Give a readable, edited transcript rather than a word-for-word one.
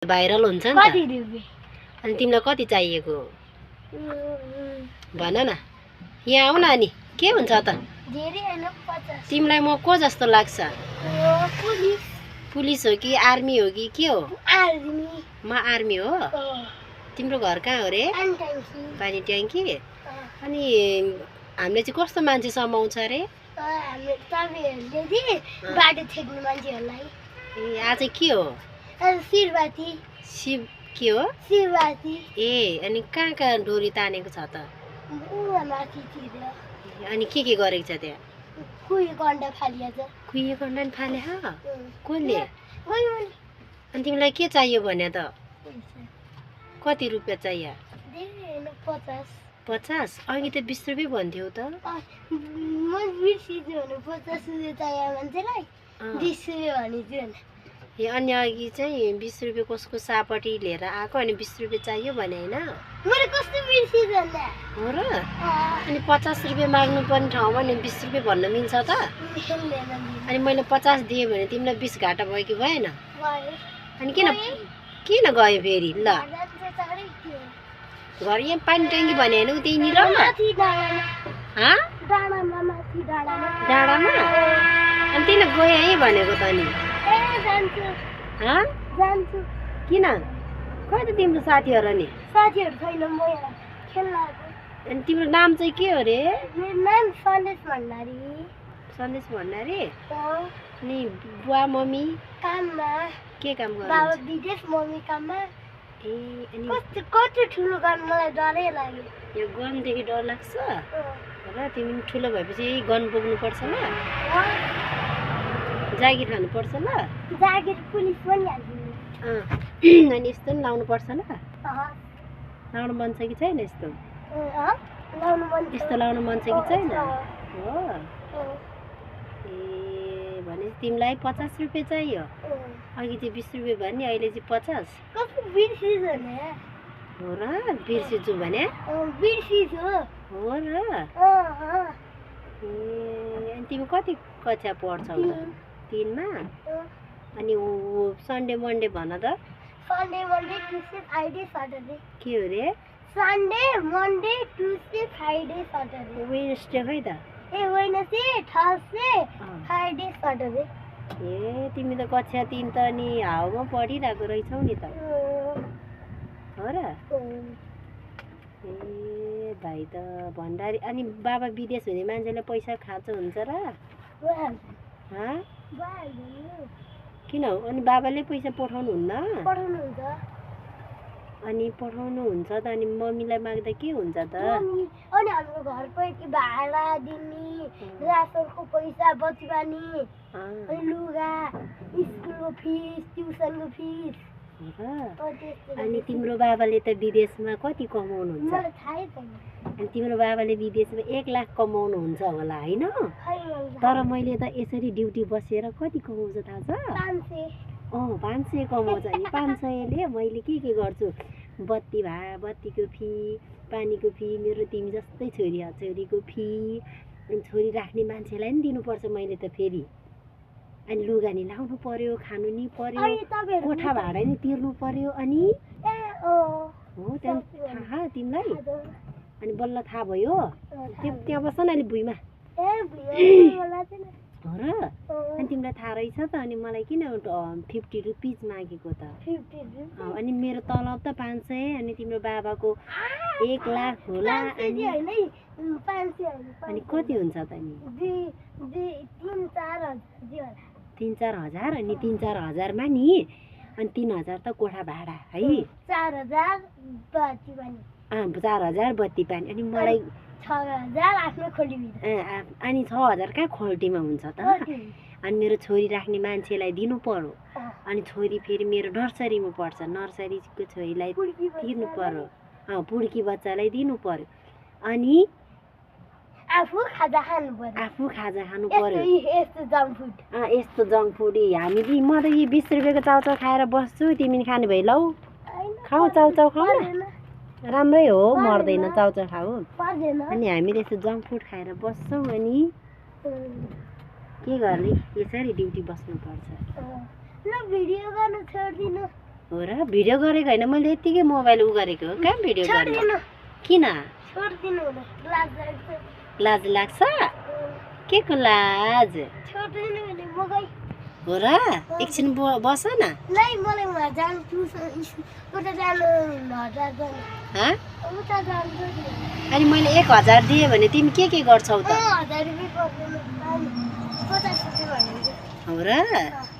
Viral हुन्छ नि त। अनि तिमीलाई कति चाहिएको भन न। यहाँ आऊ न। अनि के हुन्छ त तिमीलाई म को जस्तो लाग्छ? पुलिस हो कि आर्मी हो कि के हो? म आर्मी हो। तिम्रो घर कहाँ हो रे? पानी ट्याङ्की। अनि हामीले चाहिँ कस्तो मान्छे समाउँछ रे? ए आज के हो? शिव के हो? ए अनि कहाँ कहाँ डोरी तानेको छ त? अनि के गरेको छ त्यहाँ? कुहिएको अन्डा नि फाले हा? कसले? अनि तिमीलाई के चाहियो भने त? कति रुपियाँ चाहियो? 50? अघि त 20 रुपियाँ भन्थ्यौ त। ए अनि अघि चाहिँ 20 रुपियाँ कसको सापट्टि लिएर आएको अनि 20 रुपियाँ चाहियो भने होइन? हो र? अनि 50 रुपियाँ माग्नु पर्ने ठाउँमा नि 20 रुपियाँ भन्न मिल्छ त? अनि मैले 50 दिएँ भने तिमीलाई 20 घाटा भयो कि भएन? अनि किन गयो फेरि? ल घर यहाँ पानी ट्याङ्की भने होइन त्यहीँनिर डाँडामा? अनि त्यही गयो है भनेको त नि। किन? खै त तिम्रो साथीहरू नि? अनि तिम्रो नाम चाहिँ के हो रे? सन्देश भण्डारी। अनि बुवा मम्मी के काम गर्नुहुन्छ? ए अनि कति ठुलो गन मलाई डरै लाग्यो। यो गनदेखि डर लाग्छ र तिमी ठुलो भएपछि गन बोक्नुपर्छ ल। जागिर खानुपर्छ ल। पुलिस पनि हाल्दिनु। अनि यस्तो पनि लाउनुपर्छ ल। लाउनु मन छ कि छैन यस्तो? यस्तो लाउनु मन छ कि छैन? हो। ए भनेपछि तिमीलाई 50 रुपियाँ चाहियो? अघि चाहिँ 20 रुपियाँ भयो नि, अहिले चाहिँ 50? हो र? बिर्सिछु भने? हो र? ए अनि तिमी कति कक्षा पढ्छौ त? 3 मा? अनि सन्डे मन्डे भन त। Sunday Monday Tuesday Friday Saturday. के हो रे? Sunday Monday Tuesday Friday Saturday. Wednesday खै त? Wednesday Thursday Friday Saturday. ए तिमी त कक्षा 3 त नि हाउमा पढिरहेको रहेछौ नि त। हो र? ए भाइ त भण्डारी। अनि बाबा विदेश हुने मान्छेले पैसा खाँचो हुन्छ र? किन? अनि बाबाले पैसा पठाउनुहुन्न? अनि पठाउनुहुन्छ त अनि मम्मीलाई माग्दा के हुन्छ त? अनि हाम्रो घरको यति भाडा दिने, रासनको पैसा, बत्ती पानी, अनि लुगा, स्कुलको फिस, ट्युसनको फिस। अनि तिम्रो बाबाले त विदेशमा कति कमाउनुहुन्छ? अनि तिम्रो बाबाले विदेशमा 1 लाख कमाउनुहुन्छ होला होइन? तर मैले त यसरी ड्युटी बसेर कति कमाउँछ थाहा छ? 500 कमाउँछ। नि 500ले मैले के गर्छु? बत्तीको फी, पानीको फी, मेरो तिमी जस्तै छोरीको फी, अनि छोरी राख्ने मान्छेलाई नि दिनुपर्छ मैले त फेरि। अनि लुगा नि लाउनु पर्यो, खानु नि पर्यो, कोठा भाडा नि तिर्नु पर्यो। अनि हो त्यहाँ थाहा तिमीलाई? अनि बल्ल थाहा भयो? त्यहाँ बस्छ न अलि भुइँमा। हो र? अनि तिमीलाई थाहा रहेछ त? अनि मलाई किन 50 रुपिज मागेको त? अनि मेरो तलब त 500, अनि तिम्रो बाबाको 1 लाख होला। अनि कति हुन्छ त नि? 3-4 हजार। अनि 3-4 हजारमा नि अनि 3,000 त कोठा भाडा है? 4,000 बत्ती पानी। अनि मलाई 6,000 आफ्नो खोल्टीभित्र। अनि 6,000 कहाँ खोल्टीमा हुन्छ त? अनि मेरो छोरी राख्ने मान्छेलाई दिनु पर्यो। अनि छोरी फेरि मेरो नर्सरीमा पढ्छ, नर्सरीको छोरीलाई तिर्नु पर्यो। पुड्की बच्चालाई दिनु पर्यो। अनि आफू खाजा खानु पर्यो। यस्तो जङ्क फुड हामी म त यी 20 रुपियाँको चाउचाउ खाएर बस्छु। तिमी खाने भए लौ खाऊ, चाउचाउ खाऊ न। राम्रै हो, मर्दैन चाउचाउ खाऊ। अनि हामीले यस्तो जङ्क फुड खाएर बस्छौँ। अनि के गर्ने? यसरी ड्युटी बस्नुपर्छ। ल भिडियो गर्नु छोड्दिनु। हो र भिडियो गरेको होइन मैले यतिकै मोबाइल उ गरेको हो कहाँ भिडियो गर्ने किन लाज लाग्छ के को लाज हो र एकछिन बस न अनि मैले 1000 दिएँ भने तिमी के गर्छौ त हो र